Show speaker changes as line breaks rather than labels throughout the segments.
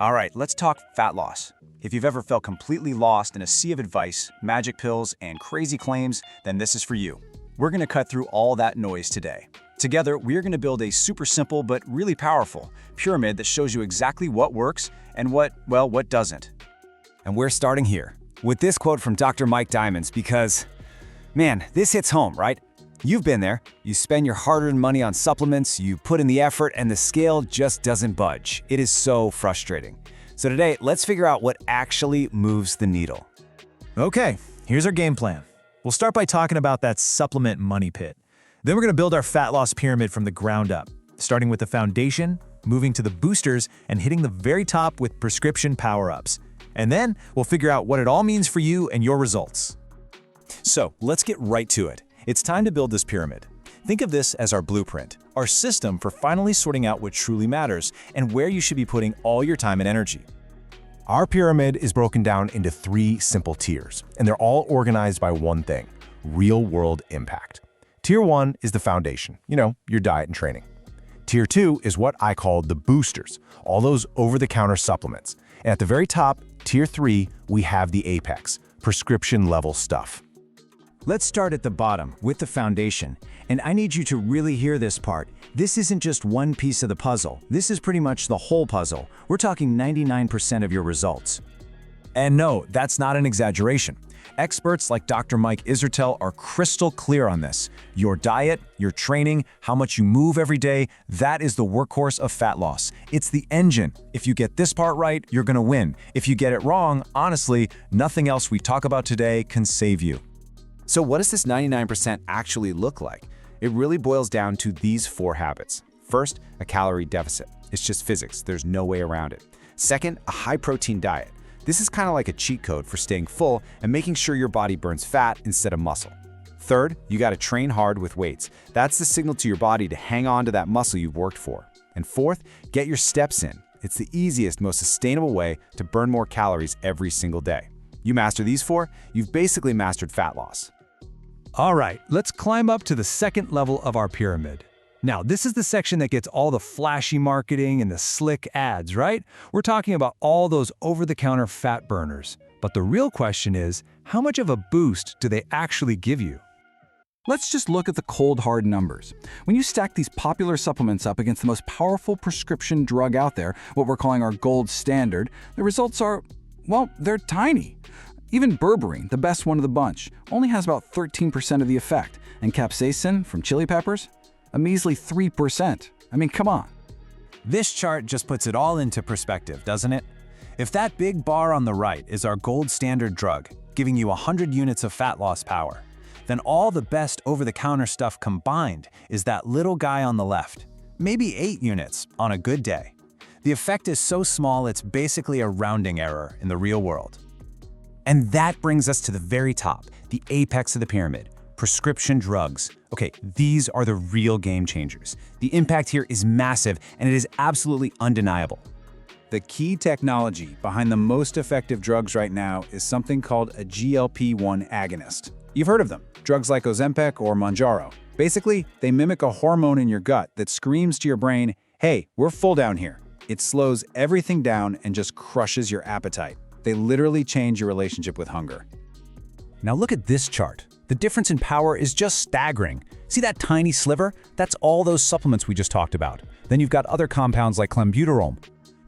All right, let's talk fat loss. If you've ever felt completely lost in a sea of advice, magic pills, and crazy claims, then this is for you. We're going to cut through all that noise today. Together, we're going to build a super simple but really powerful pyramid that shows you exactly what works and what doesn't.
And we're starting here with this quote from Dr. Mike Diamonds because, man, this hits home, right? You've been there. You spend your hard-earned money on supplements, you put in the effort, and the scale just doesn't budge. It is so frustrating. So today, let's figure out what actually moves the needle.
Okay, here's our game plan. We'll start by talking about that supplement money pit. Then we're going to build our fat loss pyramid from the ground up, starting with the foundation, moving to the boosters, and hitting the very top with prescription power-ups. And then we'll figure out what it all means for you and your results.
So let's get right to it. It's time to build this pyramid. Think of this as our blueprint, our system for finally sorting out what truly matters and where you should be putting all your time and energy.
Our pyramid is broken down into 3 simple tiers, and they're all organized by one thing: real-world impact. Tier 1 is the foundation, your diet and training. Tier 2 is what I call the boosters, all those over-the-counter supplements. And at the very top, Tier 3, we have the apex, prescription-level stuff.
Let's start at the bottom with the foundation, and I need you to really hear this part. This isn't just one piece of the puzzle. This is pretty much the whole puzzle. We're talking 99% of your results.
And no, that's not an exaggeration. Experts like Dr. Mike Isertel are crystal clear on this. Your diet, your training, how much you move every day, that is the workhorse of fat loss. It's the engine. If you get this part right, you're gonna win. If you get it wrong, honestly, nothing else we talk about today can save you.
So what does this 99% actually look like? It really boils down to these 4 habits. First, a calorie deficit. It's just physics. There's no way around it. Second, a high-protein diet. This is kind of like a cheat code for staying full and making sure your body burns fat instead of muscle. Third, you got to train hard with weights. That's the signal to your body to hang on to that muscle you've worked for. And fourth, get your steps in. It's the easiest, most sustainable way to burn more calories every single day. You master these 4, you've basically mastered fat loss.
All right, let's climb up to the second level of our pyramid. Now, this is the section that gets all the flashy marketing and the slick ads, right? We're talking about all those over-the-counter fat burners. But the real question is, how much of a boost do they actually give you?
Let's just look at the cold, hard numbers. When you stack these popular supplements up against the most powerful prescription drug out there, what we're calling our gold standard, the results are, well, they're tiny. Even berberine, the best one of the bunch, only has about 13% of the effect, and capsaicin from chili peppers, a measly 3%. I mean, come on.
This chart just puts it all into perspective, doesn't it? If that big bar on the right is our gold standard drug, giving you 100 units of fat loss power, then all the best over-the-counter stuff combined is that little guy on the left, maybe 8 units on a good day. The effect is so small it's basically a rounding error in the real world. And that brings us to the very top, the apex of the pyramid, prescription drugs. Okay, these are the real game changers. The impact here is massive, and it is absolutely undeniable. The key technology behind the most effective drugs right now is something called a GLP-1 agonist. You've heard of them, drugs like Ozempic or Mounjaro. Basically, they mimic a hormone in your gut that screams to your brain, hey, we're full down here. It slows everything down and just crushes your appetite. They literally change your relationship with hunger. Now look at this chart. The difference in power is just staggering. See that tiny sliver? That's all those supplements we just talked about. Then you've got other compounds like clenbuterol.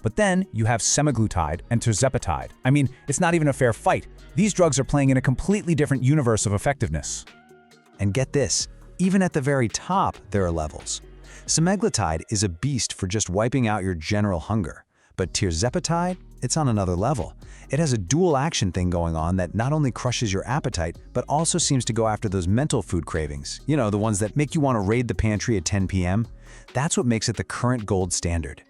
But then you have semaglutide and tirzepatide. I mean, it's not even a fair fight. These drugs are playing in a completely different universe of effectiveness. And get this, even at the very top, there are levels. Semaglutide is a beast for just wiping out your general hunger. But tirzepatide, it's on another level. It has a dual action thing going on that not only crushes your appetite, but also seems to go after those mental food cravings. You know, the ones that make you want to raid the pantry at 10 p.m. That's what makes it the current gold standard.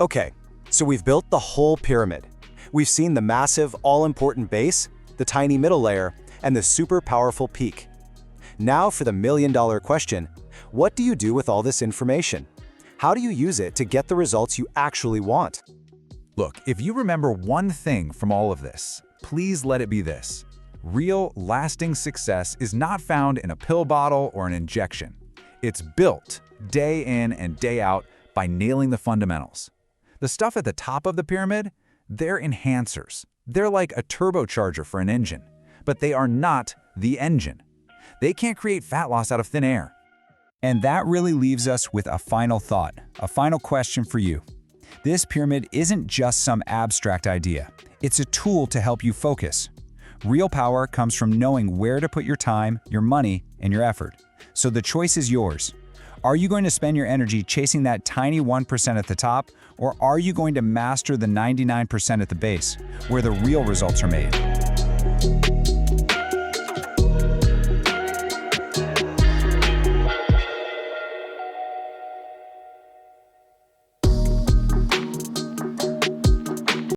Okay, so we've built the whole pyramid. We've seen the massive, all-important base, the tiny middle layer, and the super powerful peak. Now for the million-dollar question, what do you do with all this information? How do you use it to get the results you actually want?
Look, if you remember one thing from all of this, please let it be this. Real, lasting success is not found in a pill bottle or an injection. It's built day in and day out by nailing the fundamentals.
The stuff at the top of the pyramid, they're enhancers. They're like a turbocharger for an engine, but they are not the engine. They can't create fat loss out of thin air.
And that really leaves us with a final thought, a final question for you. This pyramid isn't just some abstract idea. It's a tool to help you focus. Real power comes from knowing where to put your time, your money, and your effort. So the choice is yours. Are you going to spend your energy chasing that tiny 1% at the top, or are you going to master the 99% at the base, where the real results are made?